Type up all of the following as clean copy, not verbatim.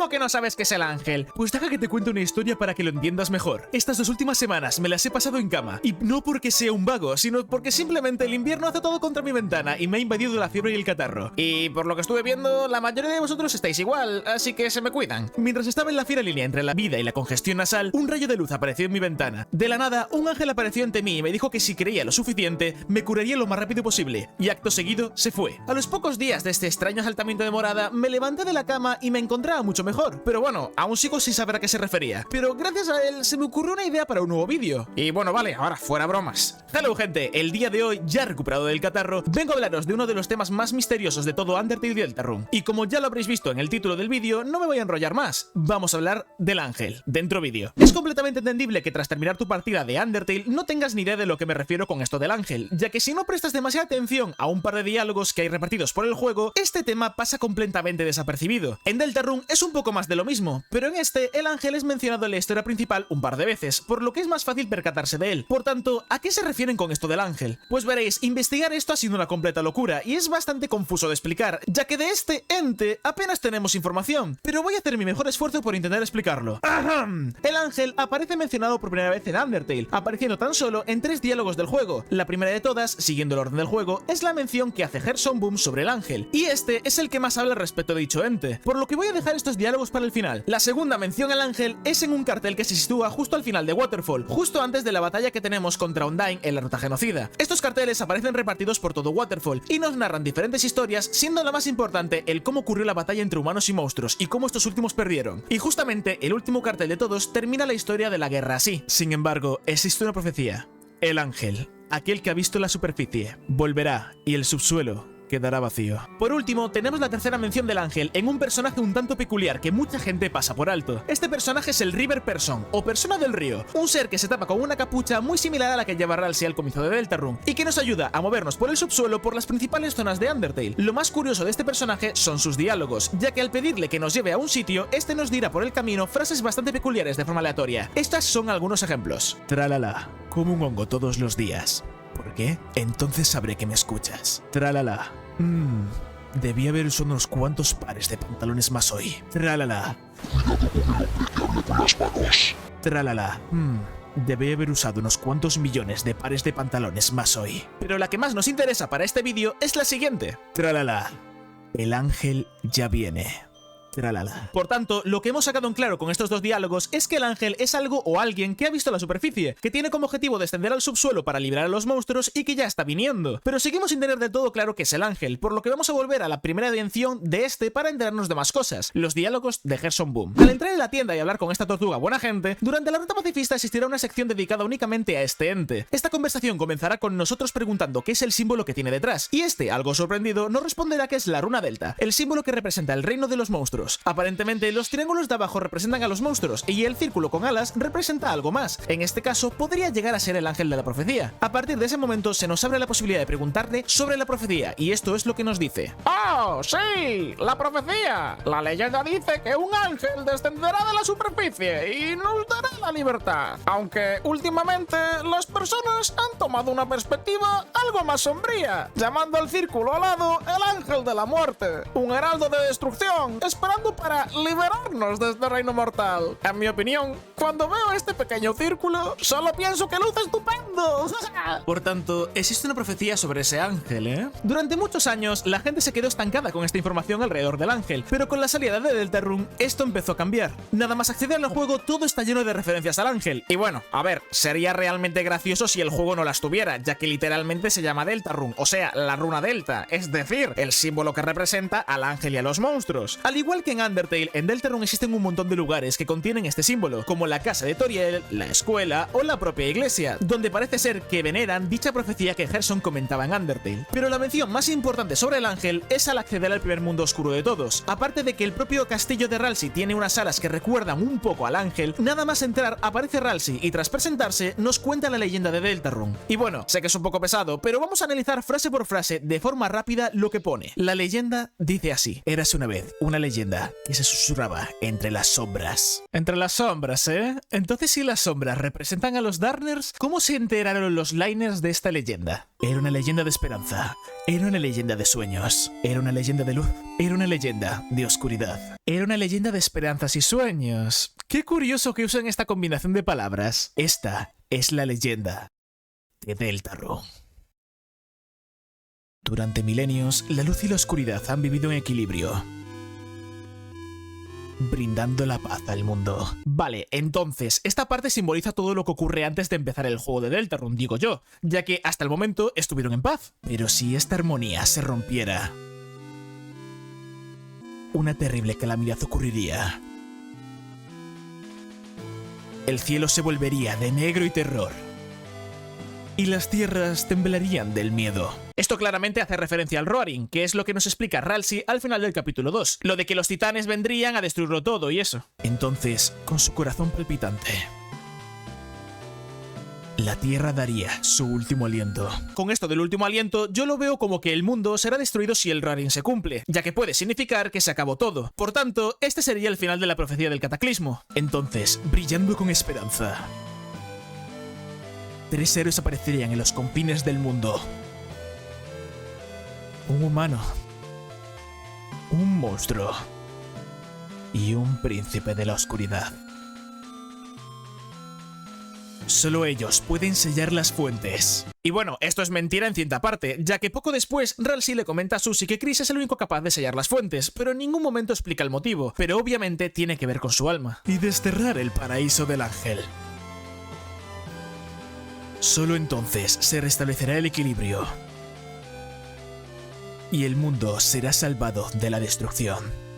¿Cómo que no sabes qué es el ángel? Pues deja que te cuente una historia para que lo entiendas mejor. Estas 2 últimas semanas me las he pasado en cama. Y no porque sea un vago, sino porque simplemente el invierno hace todo contra mi ventana y me ha invadido la fiebre y el catarro. Y por lo que estuve viendo, la mayoría de vosotros estáis igual, así que se me cuidan. Mientras estaba en la fina línea entre la vida y la congestión nasal, un rayo de luz apareció en mi ventana. De la nada, un ángel apareció ante mí y me dijo que si creía lo suficiente, me curaría lo más rápido posible. Y acto seguido, se fue. A los pocos días de este extraño asaltamiento de morada, me levanté de la cama y me encontraba mucho mejor. Pero bueno, aún sigo sin saber a qué se refería. Pero gracias a él, se me ocurrió una idea para un nuevo vídeo. Y bueno, vale, ahora fuera bromas. Hello gente, el día de hoy, ya recuperado del catarro, vengo a hablaros de uno de los temas más misteriosos de todo Undertale y Deltarune. Y como ya lo habréis visto en el título del vídeo, no me voy a enrollar más. Vamos a hablar del ángel. Dentro vídeo. Es completamente entendible que tras terminar tu partida de Undertale no tengas ni idea de lo que me refiero con esto del ángel, ya que si no prestas demasiada atención a un par de diálogos que hay repartidos por el juego, este tema pasa completamente desapercibido. En Deltarune es un poco más de lo mismo, pero en este el ángel es mencionado en la historia principal un par de veces, por lo que es más fácil percatarse de él. Por tanto, ¿a qué se refieren con esto del ángel? Pues veréis, investigar esto ha sido una completa locura y es bastante confuso de explicar, ya que de este ente apenas tenemos información, pero voy a hacer mi mejor esfuerzo por intentar explicarlo. ¡Ahem! El ángel aparece mencionado por primera vez en Undertale, apareciendo tan solo en 3 diálogos del juego. La primera de todas, siguiendo el orden del juego, es la mención que hace Gerson Boom sobre el ángel, y este es el que más habla respecto de dicho ente, por lo que voy a dejar estos diálogos para el final. La segunda mención al ángel es en un cartel que se sitúa justo al final de Waterfall, justo antes de la batalla que tenemos contra Undyne en la ruta genocida. Estos carteles aparecen repartidos por todo Waterfall y nos narran diferentes historias, siendo la más importante el cómo ocurrió la batalla entre humanos y monstruos y cómo estos últimos perdieron. Y justamente el último cartel de todos termina la historia de la guerra así. Sin embargo, existe una profecía. El ángel, aquel que ha visto la superficie, volverá y el subsuelo quedará vacío. Por último, tenemos la tercera mención del ángel en un personaje un tanto peculiar que mucha gente pasa por alto. Este personaje es el River Person, o persona del río, un ser que se tapa con una capucha muy similar a la que lleva Ralsei al comienzo de Deltarune, y que nos ayuda a movernos por el subsuelo por las principales zonas de Undertale. Lo más curioso de este personaje son sus diálogos, ya que al pedirle que nos lleve a un sitio, este nos dirá por el camino frases bastante peculiares de forma aleatoria. Estas son algunos ejemplos. Tralala, como un hongo todos los días. ¿Por qué? Entonces sabré que me escuchas. Tralala. Debí haber usado unos cuantos pares de pantalones más hoy. Tralala. Tralala. Debí haber usado unos cuantos millones de pares de pantalones más hoy. Pero la que más nos interesa para este vídeo es la siguiente. Tralala. El ángel ya viene. Tralala. Por tanto, lo que hemos sacado en claro con estos 2 diálogos es que el ángel es algo o alguien que ha visto la superficie, que tiene como objetivo descender al subsuelo para liberar a los monstruos y que ya está viniendo. Pero seguimos sin tener del todo claro qué es el ángel, por lo que vamos a volver a la primera mención de este para enterarnos de más cosas, los diálogos de Gerson Boom. Al entrar en la tienda y hablar con esta tortuga buena gente, durante la ruta pacifista existirá una sección dedicada únicamente a este ente. Esta conversación comenzará con nosotros preguntando qué es el símbolo que tiene detrás, y este, algo sorprendido, nos responderá que es la runa delta, el símbolo que representa el reino de los monstruos. Aparentemente, los triángulos de abajo representan a los monstruos y el círculo con alas representa algo más. En este caso, podría llegar a ser el ángel de la profecía. A partir de ese momento, se nos abre la posibilidad de preguntarle sobre la profecía, y esto es lo que nos dice. ¡Oh, sí! ¡La profecía! La leyenda dice que un ángel descenderá de la superficie y nos dará la libertad. Aunque, últimamente, las personas han tomado una perspectiva algo más sombría, llamando al círculo alado el ángel de la muerte, un heraldo de destrucción, esperando para liberarnos de este reino mortal. En mi opinión, cuando veo este pequeño círculo, solo pienso que luce estupendo. Por tanto, existe una profecía sobre ese ángel, ¿eh? Durante muchos años, la gente se quedó estancada con esta información alrededor del ángel, pero con la salida de Deltarune, esto empezó a cambiar. Nada más acceder al juego, todo está lleno de referencias al ángel. Y bueno, a ver, sería realmente gracioso si el juego no las tuviera, ya que literalmente se llama Deltarune, o sea, la runa delta, es decir, el símbolo que representa al ángel y a los monstruos. Al igual que en Undertale, en Deltarune existen un montón de lugares que contienen este símbolo, como la casa de Toriel, la escuela o la propia iglesia, donde parece ser que veneran dicha profecía que Gerson comentaba en Undertale. Pero la mención más importante sobre el ángel es al acceder al primer mundo oscuro de todos. Aparte de que el propio castillo de Ralsei tiene unas alas que recuerdan un poco al ángel, nada más entrar aparece Ralsei y tras presentarse nos cuenta la leyenda de Deltarune. Y bueno, sé que es un poco pesado, pero vamos a analizar frase por frase de forma rápida lo que pone. La leyenda dice así: érase una vez una leyenda leyenda que se susurraba entre las sombras. Entre las sombras, ¿eh? Entonces, si las sombras representan a los Darners, ¿cómo se enteraron los Liners de esta leyenda? Era una leyenda de esperanza, era una leyenda de sueños, era una leyenda de luz, era una leyenda de oscuridad, era una leyenda de esperanzas y sueños. Qué curioso que usen esta combinación de palabras. Esta es la leyenda de Deltarune. Durante milenios, la luz y la oscuridad han vivido en equilibrio, brindando la paz al mundo. Vale, entonces, esta parte simboliza todo lo que ocurre antes de empezar el juego de Deltarune, digo yo, ya que hasta el momento estuvieron en paz. Pero si esta armonía se rompiera, una terrible calamidad ocurriría. El cielo se volvería de negro y terror, y las tierras temblarían del miedo. Esto claramente hace referencia al Roaring, que es lo que nos explica Ralsei al final del capítulo 2. Lo de que los titanes vendrían a destruirlo todo y eso. Entonces, con su corazón palpitante, la tierra daría su último aliento. Con esto del último aliento, yo lo veo como que el mundo será destruido si el Roaring se cumple, ya que puede significar que se acabó todo. Por tanto, este sería el final de la profecía del cataclismo. Entonces, brillando con esperanza, 3 héroes aparecerían en los confines del mundo. Un humano, un monstruo y un príncipe de la oscuridad. Solo ellos pueden sellar las fuentes. Y bueno, esto es mentira en cierta parte, ya que poco después Ralsei le comenta a Susie que Chris es el único capaz de sellar las fuentes, pero en ningún momento explica el motivo, pero obviamente tiene que ver con su alma. Y desterrar el paraíso del ángel. Solo entonces se restablecerá el equilibrio y el mundo será salvado de la destrucción.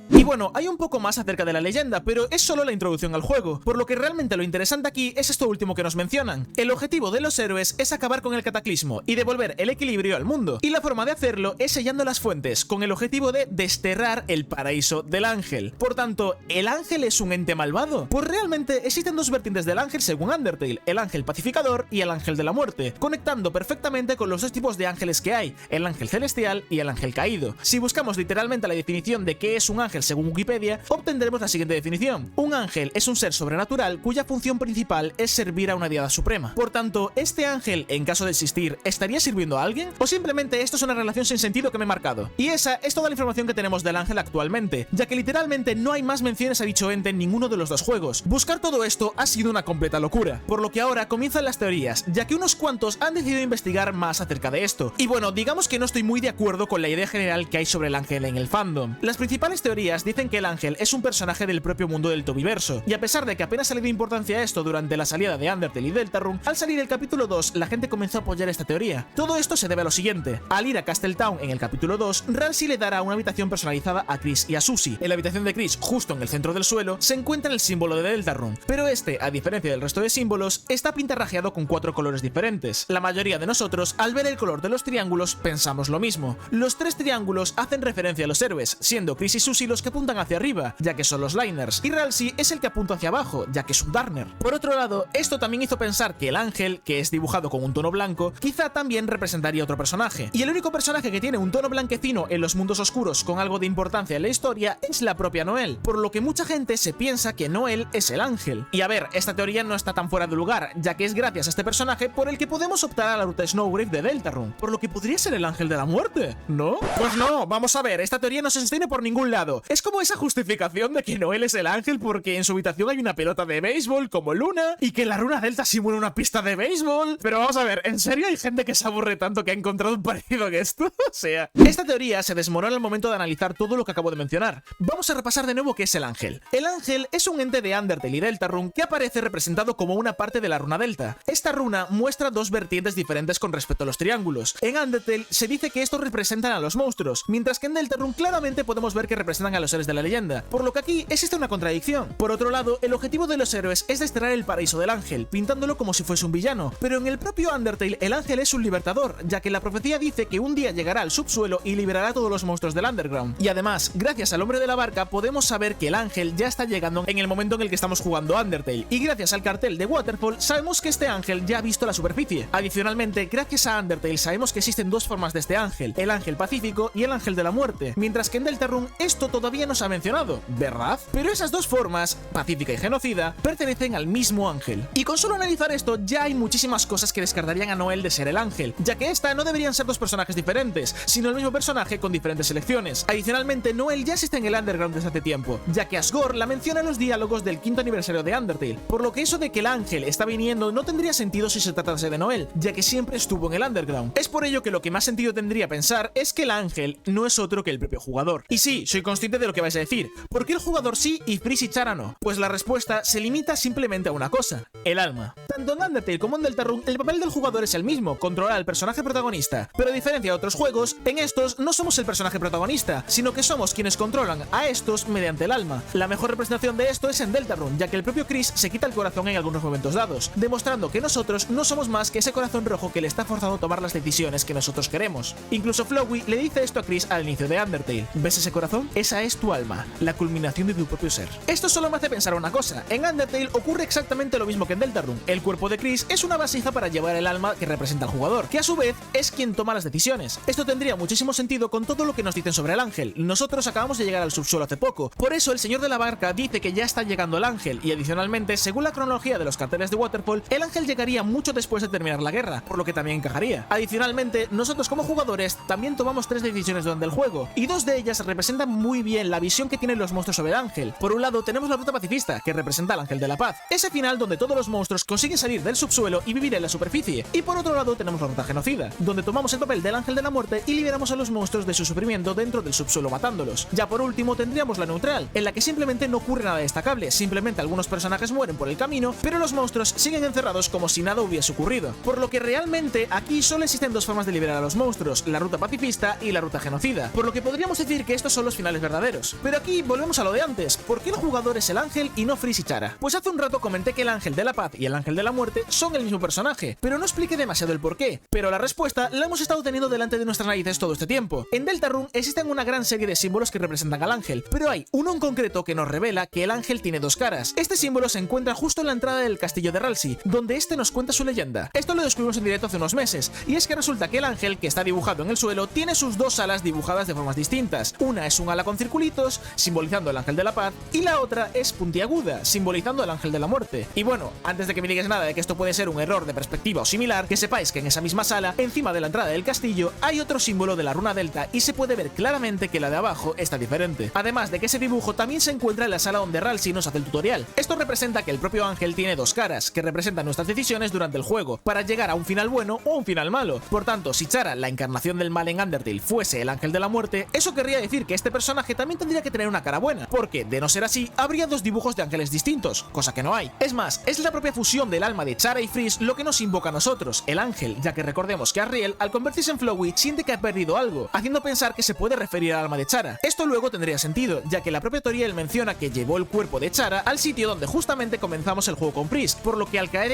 Y bueno, hay un poco más acerca de la leyenda, pero es solo la introducción al juego, por lo que realmente lo interesante aquí es esto último que nos mencionan. El objetivo de los héroes es acabar con el cataclismo y devolver el equilibrio al mundo, y la forma de hacerlo es sellando las fuentes, con el objetivo de desterrar el paraíso del ángel. Por tanto, ¿el ángel es un ente malvado? Pues realmente existen 2 vertientes del ángel según Undertale, el ángel pacificador y el ángel de la muerte, conectando perfectamente con los 2 tipos de ángeles que hay, el ángel celestial y el ángel caído. Si buscamos literalmente la definición de qué es un ángel según Wikipedia, obtendremos la siguiente definición. Un ángel es un ser sobrenatural cuya función principal es servir a una deidad suprema. Por tanto, ¿este ángel, en caso de existir, estaría sirviendo a alguien? ¿O simplemente esto es una relación sin sentido que me he marcado? Y esa es toda la información que tenemos del ángel actualmente, ya que literalmente no hay más menciones a dicho ente en ninguno de los 2 juegos. Buscar todo esto ha sido una completa locura, por lo que ahora comienzan las teorías, ya que unos cuantos han decidido investigar más acerca de esto. Y bueno, digamos que no estoy muy de acuerdo con la idea general que hay sobre el ángel en el fandom. Las principales teorías dicen que el ángel es un personaje del propio mundo del Tobiverso, y a pesar de que apenas se le dio importancia a esto durante la salida de Undertale y Deltarune, al salir el capítulo 2 la gente comenzó a apoyar esta teoría. Todo esto se debe a lo siguiente: al ir a Castletown en el capítulo 2, Ralsei le dará una habitación personalizada a Chris y a Susie. En la habitación de Chris, justo en el centro del suelo, se encuentra el símbolo de Deltarune, pero este, a diferencia del resto de símbolos, está pintarrajeado con 4 colores diferentes. La mayoría de nosotros, al ver el color de los triángulos, pensamos lo mismo. Los 3 triángulos hacen referencia a los héroes, siendo Chris y Susie los que apuntan hacia arriba, ya que son los Liners, y Ralsei es el que apunta hacia abajo, ya que es un Darner. Por otro lado, esto también hizo pensar que el ángel, que es dibujado con un tono blanco, quizá también representaría otro personaje. Y el único personaje que tiene un tono blanquecino en los mundos oscuros con algo de importancia en la historia es la propia Noelle, por lo que mucha gente se piensa que Noelle es el ángel. Y a ver, esta teoría no está tan fuera de lugar, ya que es gracias a este personaje por el que podemos optar a la ruta Snowgrave de Deltarune, por lo que podría ser el ángel de la muerte, ¿no? Pues no, vamos a ver, esta teoría no se sostiene por ningún lado. Es como esa justificación de que Noelle es el ángel porque en su habitación hay una pelota de béisbol como Luna y que la runa delta simula una pista de béisbol. Pero vamos a ver, ¿en serio hay gente que se aburre tanto que ha encontrado un parecido en esto? O sea, esta teoría se desmorona al momento de analizar todo lo que acabo de mencionar. Vamos a repasar de nuevo qué es el ángel. El ángel es un ente de Undertale y Deltarune que aparece representado como una parte de la runa delta. Esta runa muestra 2 vertientes diferentes con respecto a los triángulos. En Undertale se dice que estos representan a los monstruos, mientras que en Deltarune claramente podemos ver que representan a los héroes de la leyenda, por lo que aquí existe una contradicción. Por otro lado, el objetivo de los héroes es desterrar el paraíso del ángel, pintándolo como si fuese un villano, pero en el propio Undertale el ángel es un libertador, ya que la profecía dice que un día llegará al subsuelo y liberará a todos los monstruos del Underground. Y además, gracias al hombre de la barca podemos saber que el ángel ya está llegando en el momento en el que estamos jugando Undertale, y gracias al cartel de Waterfall sabemos que este ángel ya ha visto la superficie. Adicionalmente, gracias a Undertale sabemos que existen dos formas de este ángel, el ángel pacífico y el ángel de la muerte, mientras que en Deltarune esto todavía no se ha mencionado, ¿verdad? Pero esas dos formas, pacífica y genocida, pertenecen al mismo ángel. Y con solo analizar esto ya hay muchísimas cosas que descartarían a Noelle de ser el ángel, ya que esta no deberían ser dos personajes diferentes, sino el mismo personaje con diferentes elecciones. Adicionalmente, Noelle ya existe en el Underground desde hace tiempo, ya que Asgore la menciona en los diálogos del 5º aniversario de Undertale, por lo que eso de que el ángel está viniendo no tendría sentido si se tratase de Noelle, ya que siempre estuvo en el Underground. Es por ello que lo que más sentido tendría pensar es que el ángel no es otro que el propio jugador. Y sí, soy consciente de lo que vais a decir, ¿por qué el jugador sí y Freeze y Chara no? Pues la respuesta se limita simplemente a una cosa, el alma. Tanto en Undertale como en Deltarune el papel del jugador es el mismo, controlar al personaje protagonista, pero a diferencia de otros juegos, en estos no somos el personaje protagonista, sino que somos quienes controlan a estos mediante el alma. La mejor representación de esto es en Deltarune, ya que el propio Chris se quita el corazón en algunos momentos dados, demostrando que nosotros no somos más que ese corazón rojo que le está forzando a tomar las decisiones que nosotros queremos. Incluso Flowey le dice esto a Chris al inicio de Undertale: ¿ves ese corazón? Esa es tu alma, la culminación de tu propio ser. Esto solo me hace pensar una cosa, en Undertale ocurre exactamente lo mismo que en Deltarune. El cuerpo de Chris es una vasija para llevar el alma que representa al jugador, que a su vez es quien toma las decisiones. Esto tendría muchísimo sentido con todo lo que nos dicen sobre el ángel. Nosotros acabamos de llegar al subsuelo hace poco, por eso el señor de la barca dice que ya está llegando el ángel, y adicionalmente, según la cronología de los carteles de Waterfall, el ángel llegaría mucho después de terminar la guerra, por lo que también encajaría. Adicionalmente, nosotros como jugadores también tomamos 3 decisiones durante el juego, y 2 de ellas representan muy bien la visión que tienen los monstruos sobre el ángel. Por un lado tenemos la ruta pacifista, que representa al ángel de la paz, ese final donde todos los monstruos consiguen salir del subsuelo y vivir en la superficie, y por otro lado tenemos la ruta genocida, donde tomamos el papel del ángel de la muerte y liberamos a los monstruos de su sufrimiento dentro del subsuelo matándolos. Ya por último tendríamos la neutral, en la que simplemente no ocurre nada destacable, simplemente algunos personajes mueren por el camino, pero los monstruos siguen encerrados como si nada hubiese ocurrido. Por lo que realmente aquí solo existen 2 formas de liberar a los monstruos, la ruta pacifista y la ruta genocida, por lo que podríamos decir que estos son los finales verdaderos. Pero aquí volvemos a lo de antes, ¿por qué el jugador es el ángel y no Freeze y Chara? Pues hace un rato comenté que el ángel de la paz y el ángel de la muerte son el mismo personaje, pero no expliqué demasiado el porqué, pero la respuesta la hemos estado teniendo delante de nuestras narices todo este tiempo. En Deltarune existen una gran serie de símbolos que representan al ángel, pero hay uno en concreto que nos revela que el ángel tiene 2 caras. Este símbolo se encuentra justo en la entrada del castillo de Ralsei, donde este nos cuenta su leyenda. Esto lo descubrimos en directo hace unos meses, y es que resulta que el ángel, que está dibujado en el suelo, tiene sus 2 alas dibujadas de formas distintas. Una es un ala con circulitos, simbolizando al ángel de la paz, y la otra es puntiaguda, simbolizando al ángel de la muerte. Y bueno, antes de que me digáis nada de que esto puede ser un error de perspectiva o similar, que sepáis que en esa misma sala, encima de la entrada del castillo, hay otro símbolo de la runa delta y se puede ver claramente que la de abajo está diferente. Además de que ese dibujo también se encuentra en la sala donde Ralsei nos hace el tutorial. Esto representa que el propio ángel tiene 2 caras, que representan nuestras decisiones durante el juego, para llegar a un final bueno o un final malo. Por tanto, si Chara, la encarnación del mal en Undertale, fuese el ángel de la muerte, eso querría decir que este personaje también tendría que tener una cara buena, porque, de no ser así, habría 2 dibujos de ángeles distintos, cosa que no hay. Es más, es la propia fusión del alma de Chara y Freeze lo que nos invoca a nosotros, el ángel, ya que recordemos que Asriel, al convertirse en Flowey, siente que ha perdido algo, haciendo pensar que se puede referir al alma de Chara. Esto luego tendría sentido, ya que la propia Toriel menciona que llevó el cuerpo de Chara al sitio donde justamente comenzamos el juego con Freeze, por lo que al caer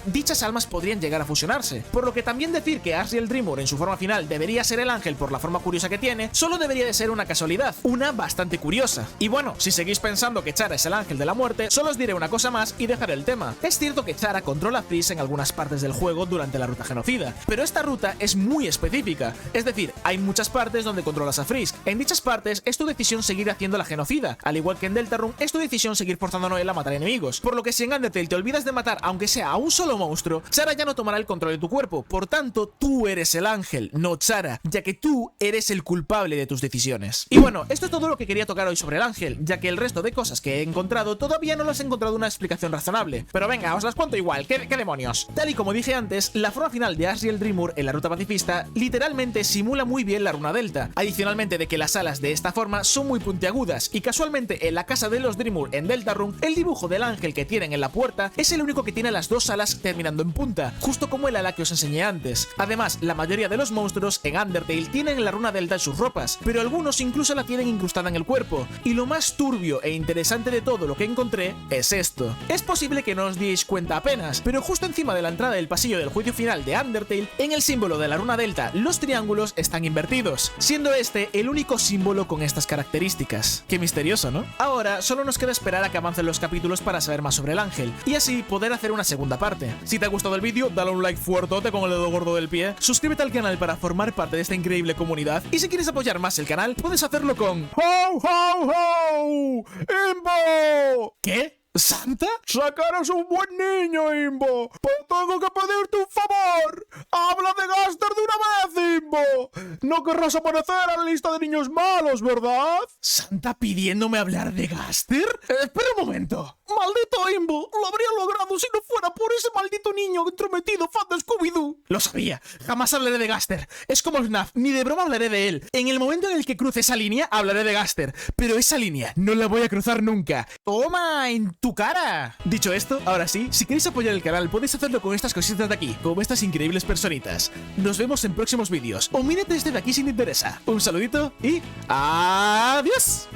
dichas almas podrían llegar a fusionarse. Por lo que también decir que Asriel Dreemurr en su forma final debería ser el ángel por la forma curiosa que tiene, solo debería de ser una casualidad, una bastante curiosa. Y bueno, si seguís pensando que Chara es el ángel de la muerte, solo os diré una cosa más y dejaré el tema. Es cierto que Chara controla a Freeze en algunas partes del juego durante la ruta genocida, pero esta ruta es muy específica, es decir, hay muchas partes donde controlas a Freeze. En dichas partes es tu decisión seguir haciendo la genocida, al igual que en Deltarune es tu decisión seguir forzando a Noelle a matar enemigos, por lo que si en Undertale te olvidas de matar aunque sea a un solo monstruo, Chara ya no tomará el control de tu cuerpo, por tanto tú eres el ángel, no Chara, ya que tú eres el culpable de tus decisiones. Y bueno, esto es todo lo que quería tocar hoy sobre el ángel, ya que el resto de cosas que he encontrado todavía no las he encontrado una explicación razonable, pero venga, os las cuento igual, ¿qué demonios? Tal y como dije antes, la forma final de Asriel Dreemurr en la ruta pacifista literalmente simula muy bien la runa delta, adicionalmente de que las alas de esta forma son muy puntiagudas, y casualmente en la casa de los Dreemurr en Deltarune, el dibujo del ángel que tienen en la puerta es el único que tiene las 2 alas terminando en punta, justo como el ala que os enseñé antes. Además, la mayoría de los monstruos en Undertale tienen la runa delta en sus ropas, pero algunos incluso la tienen incrustada enterrada en el cuerpo. Y lo más turbio e interesante de todo lo que encontré es esto. Es posible que no os diéis cuenta apenas, pero justo encima de la entrada del pasillo del juicio final de Undertale, en el símbolo de la runa delta, los triángulos están invertidos, siendo este el único símbolo con estas características. Qué misterioso, ¿no? Ahora solo nos queda esperar a que avancen los capítulos para saber más sobre el ángel, y así poder hacer una segunda parte. Si te ha gustado el vídeo, dale un like fuertote con el dedo gordo del pie, suscríbete al canal para formar parte de esta increíble comunidad, y si quieres apoyar más el canal, puedes hacerlo con ¡Ho, ho, ho! ¡Imbo! ¿Qué? ¿Santa? Sacarás un buen niño, Imbo. Pero tengo que pedirte un favor. Habla de Gaster de una vez, Imbo. No querrás aparecer a la lista de niños malos, ¿verdad? ¿Santa pidiéndome hablar de Gaster? Espera un momento. Maldito Imbo. Lo habría logrado si no fuera por ese maldito niño entrometido fan de Scooby-Doo. Lo sabía. Jamás hablaré de Gaster. Es como FNAF. Ni de broma hablaré de él. En el momento en el que cruce esa línea, hablaré de Gaster. Pero esa línea no la voy a cruzar nunca. ¡Toma en tu cara! Dicho esto, ahora sí, si queréis apoyar el canal podéis hacerlo con estas cositas de aquí, como estas increíbles personitas. Nos vemos en próximos vídeos, o mírate este de aquí si te interesa. Un saludito y ¡adiós!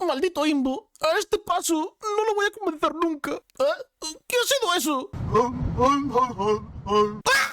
Maldito Imbo, a este paso no lo voy a convencer nunca. ¿Qué ha sido eso? ¡Ah!